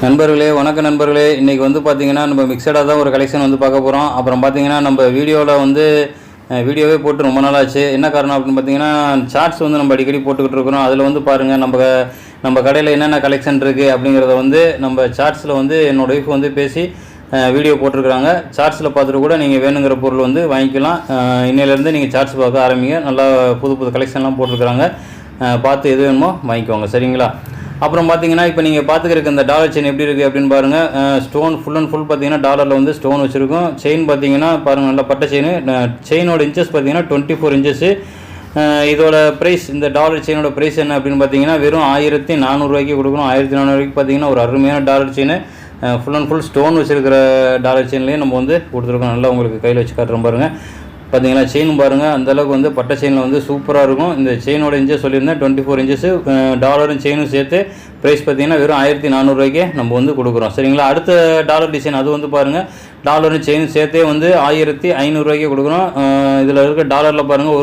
நண்பர்களே வணக்கம் நண்பர்களே, இன்றைக்கி வந்து பார்த்திங்கன்னா நம்ம மிக்சடாக தான் ஒரு கலெக்ஷன் வந்து பார்க்க போகிறோம். அப்புறம் பார்த்திங்கன்னா நம்ம வீடியோவில் வந்து வீடியோவே போட்டு ரொம்ப நாள் ஆச்சு. என்ன காரணம் அப்படின்னு பார்த்திங்கன்னா சார்ட்ஸ் வந்து நம்ம அடிக்கடி போட்டுக்கிட்டு இருக்கிறோம். அதில் வந்து பாருங்கள் நம்ம கடையில் என்னென்ன கலெக்ஷன் இருக்குது அப்படிங்கிறத வந்து நம்ம சார்ட்ஸில் வந்து என்னோடய ஒய்ஃப் வந்து பேசி வீடியோ போட்டிருக்கிறாங்க. சார்ட்ஸில் பார்த்துட்டு கூட நீங்கள் வேணுங்கிற பொருள் வந்து வாங்கிக்கலாம். இன்னையிலேருந்து நீங்கள் சார்ட்ஸ் பார்க்க ஆரம்பிங்க. நல்லா புது கலெக்ஷன்லாம் போட்டிருக்கிறாங்க. பார்த்து எது வேணுமோ வாங்கிக்கோங்க, சரிங்களா? அப்புறம் பார்த்தீங்கன்னா இப்போ நீங்கள் பார்த்துக்கிறதுக்கு இந்த டாலர் செயின் எப்படி இருக்குது அப்படின்னு பாருங்கள். ஸ்டோன் ஃபுல் அண்ட் ஃபுல் பார்த்தீங்கன்னா டாலரில் வந்து ஸ்டோன் வச்சுருக்கும். செயின் பார்த்தீங்கன்னா பாருங்கள், நல்லா பட்டை செயினோட இன்ச்சஸ் பார்த்தீங்கன்னா 24 இன்ச்சஸ். இதோட ப்ரைஸ், இந்த டாலர் செயினோட ப்ரைஸ் என்ன அப்படின்னு பார்த்தீங்கன்னா வெறும் 1400 ரூபாய்க்கு கொடுக்கணும். 1400 ரூபாய்க்கு பார்த்தீங்கன்னா ஒரு அருமையான dollar chain, full and full stone வச்சுருக்கிற டாலர் செயின்லேயே நம்ம வந்து கொடுத்துருக்கோம். நல்லா உங்களுக்கு கையில் வச்சு காட்டுறோம் பாருங்கள். பார்த்தீங்கன்னா செயின் பாருங்கள், அந்தளவுக்கு வந்து பட்டை செயினில் வந்து சூப்பராக இருக்கும். இந்த செயினோட இன்ச்சஸ் சொல்லியிருந்தேன் 24 இன்ச்சஸ். டாலரும் செயினும் சேர்த்து ப்ரைஸ் பார்த்தீங்கன்னா வெறும் 1400 ரூபாய்க்கே நம்ம வந்து கொடுக்குறோம், சரிங்களா? அடுத்த டாலர் டிசைன் அது வந்து பாருங்கள், டாலரும் செயினும் சேர்த்தே வந்து 1500 ரூபாய்க்கே கொடுக்குறோம். இதில் இருக்க டாலரில் பாருங்கள்,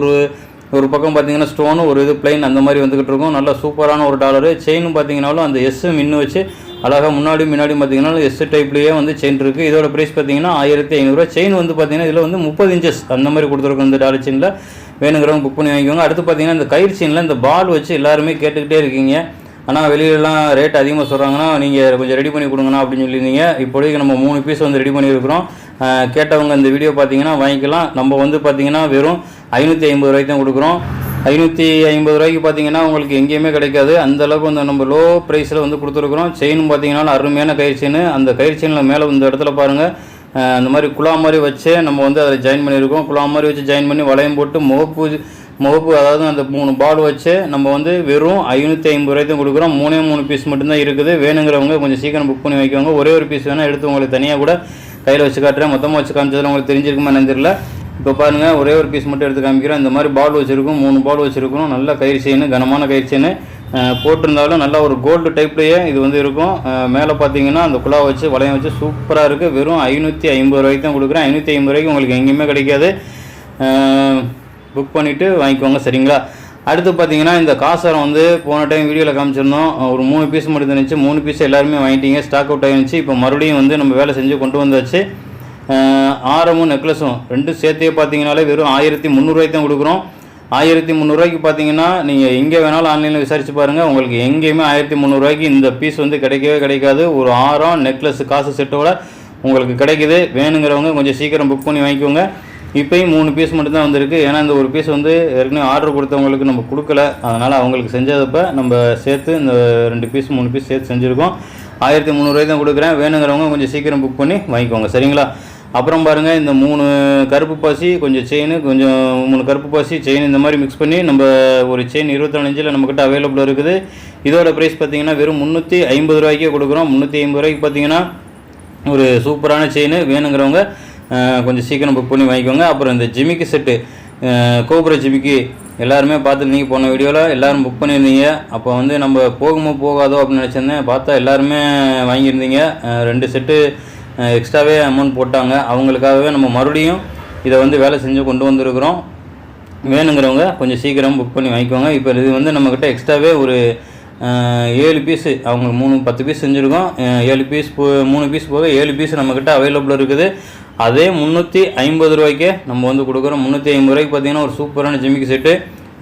ஒரு பக்கம் பார்த்தீங்கன்னா ஸ்டோனு, ஒரு இது பிளைன் அந்த மாதிரி வந்துக்கிட்டு இருக்கும். நல்லா சூப்பரான ஒரு டாலரு. செயினும் பார்த்தீங்கன்னாலும் அந்த எஸ்ஸு மின்னு வச்சு அழகாக முன்னாடியும் பார்த்தீங்கன்னா எஸ் டைப்லேயே வந்து செயின் இருக்குது. இதோட ப்ரைஸ் பார்த்தீங்கன்னா 1500 ரூபா. செயின் வந்து பார்த்தீங்கன்னா இதில் வந்து 30 இன்ச்சஸ் அந்த மாதிரி கொடுத்துருக்கோம். இந்த டாலர் செயினில் வேணுங்கிறவங்க புக் பண்ணி வாங்கிக்கோங்க. அடுத்து பார்த்தீங்கன்னா இந்த கயிறு செயினில் இந்த பால் வச்சு எல்லாருமே கேட்டுக்கிட்டே இருக்கீங்க. ஆனால் வெளியிலலாம் ரேட் அதிகமாக சொல்கிறாங்கன்னா நீங்கள் கொஞ்சம் ரெடி பண்ணி கொடுங்கண்ணா அப்படின்னு சொல்லியிருந்தீங்க. இப்போதைக்கு நம்ம 3 பீஸ் வந்து ரெடி பண்ணியிருக்கிறோம். கேட்டவங்க இந்த வீடியோ பார்த்தீங்கன்னா வாங்கிக்கலாம். நம்ம வந்து பார்த்தீங்கன்னா வெறும் 550 ரூபாய்க்கு தான் கொடுக்குறோம். 550 ரூபாய்க்கு பார்த்தீங்கன்னா உங்களுக்கு எங்கேயுமே கிடைக்காது. அந்தளவுக்கு வந்து நம்ம லோ ப்ரைஸில் வந்து கொடுத்துருக்குறோம். செயினும் பார்த்தீங்கன்னா அருமையான கயிறு செயின். அந்த கயிறு செயினில் மேலே இந்த இடத்துல பாருங்கள், அந்த மாதிரி குழா மாதிரி வச்சு நம்ம வந்து அதில் ஜாயின் பண்ணியிருக்கோம். குழா மாதிரி வச்சு ஜாயின் பண்ணி வளையம் போட்டு முகப்பு அதாவது அந்த 3 பால் வச்சு நம்ம வந்து வெறும் 550 ரூபாய்க்கு தான் கொடுக்குறோம். 3 பீஸ் மட்டும்தான் இருக்குது. வேணுங்கிறவங்க கொஞ்சம் சீக்கிரம் புக் பண்ணி வைக்கோங்க. ஒரே ஒரு பீஸ் வேணால் எடுத்து உங்களுக்கு தனியாக கூட கையில் வச்சு காட்டுறேன். மொத்தமாக வச்சு காமிச்சதில் உங்களுக்கு தெரிஞ்சிருக்குமா என்னன்னு தெரியல. இப்போ பாருங்கள், ஒரே ஒரு பீஸ் மட்டும் எடுத்து காமிக்கிறோம். இந்த மாதிரி பால் வச்சுருக்கோம், 3 பால் வச்சுருக்கோம். நல்ல கயிறு செயின், கனமான கயிறு செயின் போட்டிருந்தாலும் நல்லா ஒரு கோல்டு டைப்லேயே இது வந்து இருக்கும். மேலே பார்த்தீங்கன்னா அந்த குழா வச்சு வளையம் வச்சு சூப்பராக இருக்குது. வெறும் 550 ரூபாய்க்கு தான் கொடுக்குறேன். 550 ரூபாய்க்கு உங்களுக்கு எங்கேயுமே கிடைக்காது. புக் பண்ணிவிட்டு வாங்கிக்கோங்க, சரிங்களா? அடுத்து பார்த்தீங்கன்னா இந்த காசரம் வந்து போன டைம் வீடியோவில் காமிச்சிருந்தோம். ஒரு 3 பீஸ் மட்டும் இருந்துச்சு. 3 பீஸ் எல்லாருமே வாங்கிட்டீங்க. ஸ்டாக் அவுட் ஆகிருந்துச்சு. இப்போ மறுபடியும் வந்து நம்ம வேலை செஞ்சு கொண்டு வந்தாச்சு. ஆரமும் நெக்லஸும் ரெண்டும் சேர்த்தே பார்த்தீங்கன்னாலே வெறும் 1300 ரூபாய்க்கு தான் கொடுக்குறோம். 1300 ரூபாய்க்கு பார்த்தீங்கன்னா நீங்கள் எங்கே வேணாலும் ஆன்லைனில் விசாரிச்சு பாருங்கள், உங்களுக்கு எங்கேயுமே 1300 ரூபாய்க்கு இந்த பீஸ் வந்து கிடைக்கவே கிடைக்காது. ஒரு ஆரம் நெக்லஸ் காசு செட்டோட உங்களுக்கு கிடைக்குது. வேணுங்கிறவங்க கொஞ்சம் சீக்கிரம் புக் பண்ணி வாங்கிக்கோங்க. இப்போயும் 3 பீஸ் மட்டும்தான் வந்திருக்கு. ஏன்னா இந்த ஒரு பீஸ் வந்து ஏற்கனவே ஆர்டர் கொடுத்தவங்களுக்கு நம்ம கொடுக்கல. அதனால் அவங்களுக்கு செஞ்சதப்போ நம்ம சேர்த்து இந்த 2 பீஸ் 3 பீஸ் சேர்த்து செஞ்சுருக்கோம். 1300 ரூபாய்க்கு தான் கொடுக்குறேன். வேணுங்கிறவங்க கொஞ்சம் சீக்கிரம் புக் பண்ணி வாங்கிக்கோங்க, சரிங்களா? அப்புறம் பாருங்கள், இந்த 3 கருப்பு பாசி, கொஞ்சம் செயின், கொஞ்சம் 3 கருப்பு பாசி செயின் இந்த மாதிரி மிக்ஸ் பண்ணி நம்ம ஒரு செயின் 24 இன்ச்சில் நம்மக்கிட்ட அவைலபிள் இருக்குது. இதோட ப்ரைஸ் பார்த்திங்கன்னா வெறும் 350 ரூபாய்க்கே கொடுக்குறோம். 350 ரூபாய்க்கு பார்த்திங்கன்னா ஒரு சூப்பரான செயின். வேணுங்கிறவங்க கொஞ்சம் சீக்கிரம் புக் பண்ணி வாங்கிக்கோங்க. அப்புறம் இந்த ஜிமிக்கி செட்டு, கோபுர ஜிமிக்கி எல்லாருமே பார்த்துருந்தீங்க. போன வீடியோவில் எல்லோரும் புக் பண்ணியிருந்தீங்க. அப்போ வந்து நம்ம போகாதோ அப்படின்னு நினச்சிருந்தேன். பார்த்தா எல்லாருமே வாங்கியிருந்தீங்க. 2 செட்டு எக்ஸ்ட்ராவே அமௌண்ட் போட்டாங்க. அவங்களுக்காகவே நம்ம மறுபடியும் இதை வந்து வேலை செஞ்சு கொண்டு வந்திருக்கிறோம். வேணுங்கிறவங்க கொஞ்சம் சீக்கிரம் புக் பண்ணி வாங்கிக்கோங்க. இப்போ இது வந்து நம்மக்கிட்ட எக்ஸ்ட்ராவே ஒரு 7 பீஸு, அவங்க 10 பீஸ் செஞ்சுருக்கோம். 7 பீஸ் 3 பீஸ் போக 7 பீஸ் நம்மக்கிட்ட அவைலபிள் இருக்குது. அதே 350 ரூபாய்க்கே நம்ம வந்து கொடுக்குறோம். 350 ரூபாய்க்கு பார்த்திங்கன்னா ஒரு சூப்பரான ஜிமிக்கி செட்டு.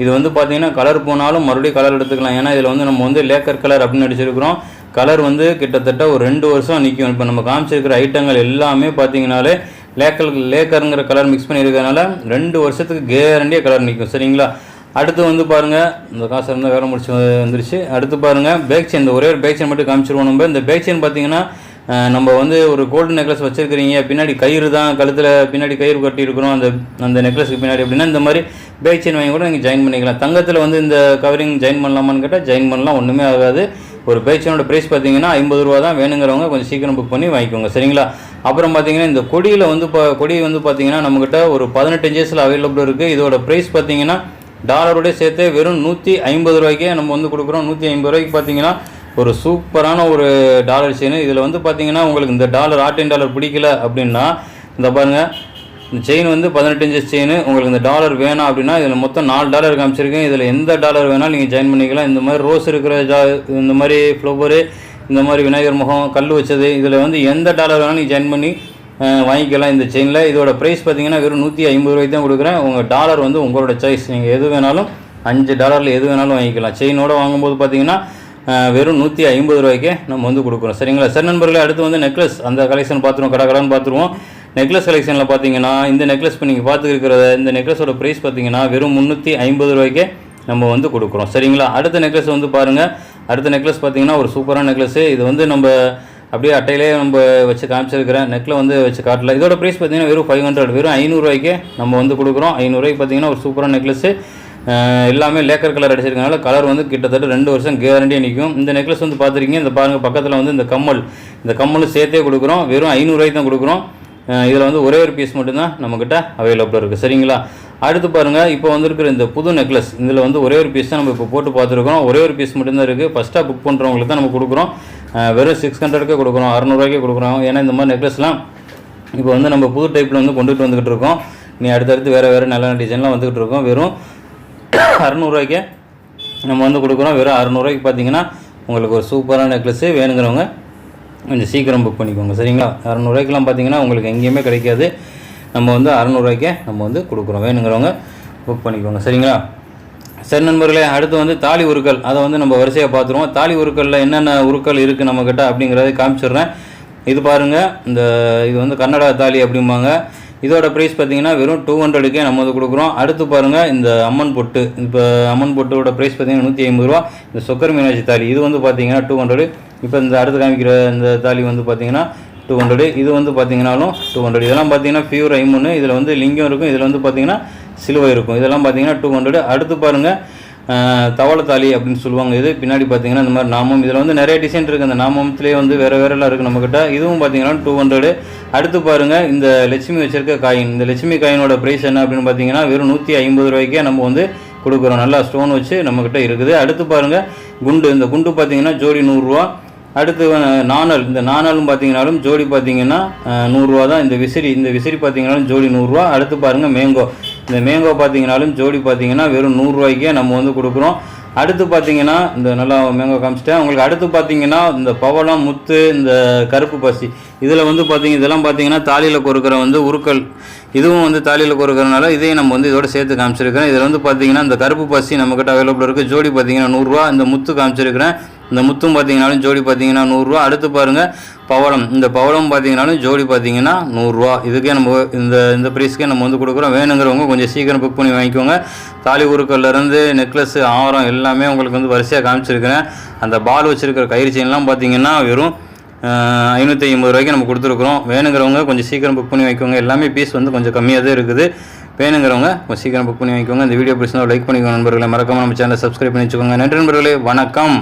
இது வந்து பார்த்திங்கன்னா கலர் போனாலும் மறுபடியும் கலர் எடுத்துக்கலாம். ஏன்னா இதில் வந்து நம்ம வந்து லேக்கர் கலர் அப்படின்னு அடிச்சிருக்கிறோம். கலர் வந்து கிட்டத்தட்ட ஒரு 2 வருஷம் நிற்கும். இப்போ நம்ம காமிச்சிருக்கிற ஐட்டங்கள் எல்லாமே பார்த்திங்கனாலே லேக்கருங்கிற கலர் மிக்ஸ் பண்ணியிருக்கிறதுனால 2 வருஷத்துக்கு கேரண்டியாக கலர் நிற்கும், சரிங்களா? அடுத்து வந்து பாருங்கள், இந்த காசு இருந்தால் வேலை முடிச்சு வந்துருச்சு. அடுத்து பாருங்கள், பேக் செயின். இந்த ஒரே ஒரு பேக் செயின் மட்டும் காமிச்சிருவோம். நம்ம இந்த பேக் செயின் பார்த்திங்கன்னா நம்ம வந்து ஒரு கோல்டு நெக்லஸ் வச்சுருக்கிறீங்க, பின்னாடி கயிறு தான் கழுத்தில் பின்னாடி கயிறு கட்டியிருக்கிறோம் அந்த நெக்லஸுக்கு பின்னாடி அப்படின்னா இந்த மாதிரி பேக் செயின் வாங்கி கூட நீங்கள் ஜாயின் பண்ணிக்கலாம். தங்கத்தில் வந்து இந்த கவரிங் ஜாயின் பண்ணலாமான்னு கேட்டால் ஜாயின் பண்ணலாம், ஒன்றுமே ஆகாது. ஒரு பேக் செயினோட ப்ரைஸ் பார்த்தீங்கன்னா 50 ரூபா தான். வேணுங்கிறவங்க கொஞ்சம் சீக்கிரம் புக் பண்ணி வாங்கிக்கோங்க, சரிங்களா? அப்புறம் பார்த்தீங்கன்னா இந்த கொடி வந்து பார்த்தீங்கன்னா நம்மக்கிட்ட ஒரு 18 இன்ச்சஸில் அவைலபிள் இருக்குது. இதோட ப்ரைஸ் பார்த்தீங்கன்னா டாலரோட சேர்த்து வெறும் 150 ரூபாய்க்கே நம்ம வந்து கொடுக்குறோம். 150 ரூபாய்க்கு பார்த்தீங்கன்னா ஒரு சூப்பரான ஒரு டாலர் செயின். இதில் வந்து பார்த்தீங்கன்னா உங்களுக்கு இந்த ஆர்டின் டாலர் பிடிக்கல அப்படின்னா இந்த பாருங்கள், இந்த செயின் வந்து 18 இன்ச்சஸ் செயின். உங்களுக்கு இந்த டாலர் வேணாம் அப்படின்னா இதில் மொத்தம் 4 டாலர் காமிச்சிருக்கேன். இதில் எந்த டாலர் வேணாலும் நீங்கள் ஜாயின் பண்ணிக்கலாம். இந்த மாதிரி ரோஸ் இருக்கிற இந்த மாதிரி ஃப்ளவரு இந்த மாதிரி விநாயகர் முகம் கல் வச்சது, இதில் வந்து எந்த டாலர் வேணாலும் நீங்கள் ஜாயின் பண்ணி வாங்கிக்கலாம் இந்த செயினில். இதோட ப்ரைஸ் பார்த்தீங்கன்னா வெறும் 150 ரூபாய்க்கு தான் கொடுக்குறேன். உங்கள் டாலர் வந்து உங்களோட சாய்ஸ், நீங்கள் எது வேணாலும் $5 எது வேணாலும் வாங்கிக்கலாம். செயினோட வாங்கும்போது பார்த்தீங்கன்னா வெறும் 150 ரூபாய்க்கே நம்ம வந்து கொடுக்குறோம். சரிங்களா? சரி நண்பர்களே, அடுத்து வந்து நெக்லஸ் அந்த கலெக்ஷன் பார்த்துருவோம், கடைன்னு பார்த்துருவோம். நெக்லஸ் கலெக்ஷனில் பார்த்தீங்கன்னா இந்த நெக்லஸ் இப்போ நீங்கள் பார்த்துருக்கிறத இந்த நெக்லஸோட ப்ரைஸ் பார்த்தீங்கன்னா வெறும் 350 ரூபாய்க்கே நம்ம வந்து கொடுக்குறோம். சரிங்களா? அடுத்த நெக்லஸ் வந்து பாருங்கள். அடுத்த நெக்லஸ் பார்த்தீங்கன்னா ஒரு சூப்பரான நெக்லஸ்ஸு. இது வந்து நம்ம அப்படியே அட்டையிலே நம்ம வச்சு காமிச்சிருக்கிறேன், நெக்கில் வந்து வச்சு காட்டல. இதோட ப்ரைஸ் பார்த்தீங்கன்னா வெறும் 500, வெறும் 500 ரூபாய்க்கே நம்ம வந்து கொடுக்குறோம். 500 ரூபாய்க்கு பார்த்தீங்கன்னா ஒரு சூப்பரான நெக்லஸ்ஸு. எல்லாமே லேக்கர் கலர் அடிச்சிருக்கனால கலர் வந்து கிட்டத்தட்ட 2 வருஷம் கேரண்டியாக நிற்கும். இந்த நெக்லஸ் வந்து பார்த்துருக்கீங்க. இந்த பாருங்கள் பக்கத்தில் வந்து இந்த கம்மலும் சேர்த்தே கொடுக்குறோம். வெறும் 500 ரூபாய்க்கு தான் கொடுக்குறோம். இதில் வந்து ஒரே ஒரு பீஸ் மட்டும்தான் நம்மக்கிட்ட அவைலபிளாக இருக்குது. சரிங்களா? அடுத்து பாருங்கள், இப்போ வந்துருக்கிற இந்த புது நெக்லஸ், இதில் வந்து ஒரே ஒரு பீஸ் தான் நம்ம இப்போ போட்டு பார்த்துருக்கோம். ஒரே ஒரு பீஸ் மட்டும்தான் இருக்குது. ஃபஸ்ட்டாக புக் பண்ணுறவங்களுக்கு தான் நம்ம கொடுக்குறோம். வெறும் 600க்கே கொடுக்குறோம், 600 ரூபாய்க்கே கொடுக்குறோம். ஏன்னா இந்த மாதிரி நெக்லஸ்லாம் இப்போ வந்து நம்ம புது டைப்பில் வந்து கொண்டுட்டு வந்துக்கிட்டு இருக்கோம். நீ அடுத்தடுத்து வேறு நல்ல டிசைன்லாம் வந்துக்கிட்டு இருக்கோம். வெறும் 600 ரூபாய்க்கே நம்ம வந்து கொடுக்குறோம். வெறும் 600 ரூபாய்க்கு பார்த்தீங்கன்னா உங்களுக்கு ஒரு சூப்பரான நெக்லஸ்ஸு வேணுங்கிறவங்க கொஞ்சம் சீக்கிரம் புக் பண்ணிக்கோங்க. சரிங்களா? 600 ரூபாய்க்குலாம் பார்த்தீங்கன்னா உங்களுக்கு எங்கேயுமே கிடைக்காது. நம்ம வந்து 600 ரூபாய்க்கே நம்ம வந்து கொடுக்குறோம். வேணுங்கிறவங்க புக் பண்ணிக்கோங்க. சரிங்களா? சரி நண்பர்களே, அடுத்து வந்து தாலி உருக்கள், அதை வந்து நம்ம வரிசையாக பார்த்துருவோம். தாலி உருக்களில் என்னென்ன உருக்கள் இருக்குது நம்மக்கிட்ட அப்படிங்கிறத காமிச்சிடுறேன். இது பாருங்கள், இது வந்து கன்னடா தாலி அப்படிம்பாங்க. இதோட ப்ரைஸ் பார்த்தீங்கன்னா வெறும் 200க்கே நம்ம வந்து கொடுக்குறோம். அடுத்து பாருங்கள், இந்த அம்மன் பொட்டு, இப்போ அம்மன் பொட்டோட ப்ரைஸ் பார்த்தீங்கன்னா 150 ரூபா. இந்த சொக்கர் மீனாட்சி தாலி இது வந்து பார்த்தீங்கன்னா 200. இப்போ இந்த அடுத்து காமிக்கிற இந்த தாலி வந்து பார்த்தீங்கன்னா 200. இது வந்து பார்த்தீங்கன்னாலும் 200. இதெல்லாம் பார்த்தீங்கன்னா பியூர் ஐமுன்னு, இதில் வந்து லிங்கம் இருக்கும், இதில் வந்து பார்த்தீங்கன்னா சிலுவை இருக்கும். இதெல்லாம் பார்த்தீங்கன்னா 200. அடுத்து பாருங்கள், தவளத்தாலி அப்படின்னு சொல்லுவாங்க. இது பின்னாடி பார்த்தீங்கன்னா இந்த மாதிரி நாமம், இதில் வந்து நிறைய டிசைன் இருக்குது. அந்த நாமத்துலேயே வந்து வேறுலாம் இருக்குது நம்மக்கிட்ட. இதுவும் பார்த்தீங்கன்னா 200. அடுத்து பாருங்கள், இந்த லட்சுமி வச்சிருக்க காயின், இந்த லட்சுமி காயினோட ப்ரைஸ் என்ன அப்படின்னு பார்த்தீங்கன்னா வெறும் 150 ரூபாய்க்கே நம்ம வந்து கொடுக்குறோம். நல்லா ஸ்டோன் வச்சு நம்மக்கிட்ட இருக்குது. அடுத்து பாருங்கள் குண்டு, இந்த குண்டு பார்த்தீங்கன்னா ஜோடி 100 ரூபா. அடுத்து நாணல், இந்த நாணலும் பார்த்தீங்கன்னாலும் ஜோடி பார்த்தீங்கன்னா 100 ரூபா தான். இந்த விசிறி பார்த்தீங்கன்னாலும் ஜோடி 100 ரூபா. அடுத்து பாருங்கள் மேங்கோ, இந்த மேங்கோ பார்த்தீங்கன்னாலும் ஜோடி பார்த்தீங்கன்னா வெறும் 100 ரூபாய்க்கே நம்ம வந்து கொடுக்குறோம். அடுத்து பார்த்தீங்கன்னா இந்த நல்லா மேங்கோ காமிச்சிட்டேன் உங்களுக்கு. அடுத்து பார்த்தீங்கன்னா இந்த பவளம், முத்து, இந்த கருப்பு பசி, இதில் வந்து இதெல்லாம் பார்த்தீங்கன்னா தாலியில் கொறுக்கிற வந்து உருக்கள். இதுவும் வந்து தாலியில் கொறுக்கிறனால இதையும் நம்ம வந்து இதோட சேர்த்து காமிச்சிருக்கிறேன். இதில் வந்து பார்த்தீங்கன்னா இந்த கருப்பு பசி நம்மக்கிட்ட அவைலபிள் இருக்குது. ஜோடி பார்த்தீங்கன்னா 100 ரூபா. இந்த முத்து காமிச்சிருக்கிறேன். இந்த முத்தும் பார்த்தீங்கன்னாலும் ஜோடி பார்த்தீங்கன்னா 100 ரூபா. அடுத்து பாருங்கள் பவளம், இந்த பவளம் பார்த்தீங்கன்னாலும் ஜோடி பார்த்தீங்கன்னா 100 ரூபா. இதுக்கே நம்ம இந்த ப்ரைஸ்க்கே நம்ம வந்து கொடுக்குறோம். வேணுங்கிறவங்க கொஞ்சம் சீக்கிரம் புக் பண்ணி வாங்கிக்கோங்க. தாலி உருக்கல்லேருந்து நெக்லஸ், ஆரம் எல்லாமே உங்களுக்கு வந்து வரிசையாக காமிச்சிருக்கிறேன். அந்த பால் வச்சுருக்கிற கயிறு செயின்லாம் பார்த்தீங்கன்னா வெறும் 550 ரூபாய்க்கு நம்ம கொடுத்துருக்குறோம். வேணுங்கிறவங்க கொஞ்சம் சீக்கிரம் புக் பண்ணி வாங்கிக்கோங்க. எல்லாமே பீஸ் வந்து கொஞ்சம் கம்மியாக தான் இருக்குது. வேணுங்கிறவங்க கொஞ்சம் சீக்கிரம் புக் பண்ணி வாங்கிக்கோங்க. இந்த வீடியோ பிடிச்சிருந்தா லைக் பண்ணிக்கோங்க நண்பர்களே. மறக்காம நம்ம சேனலை சப்ஸ்கிரைப் பண்ணி வச்சுக்கோங்க. நன்றி நண்பர்களே, வணக்கம்.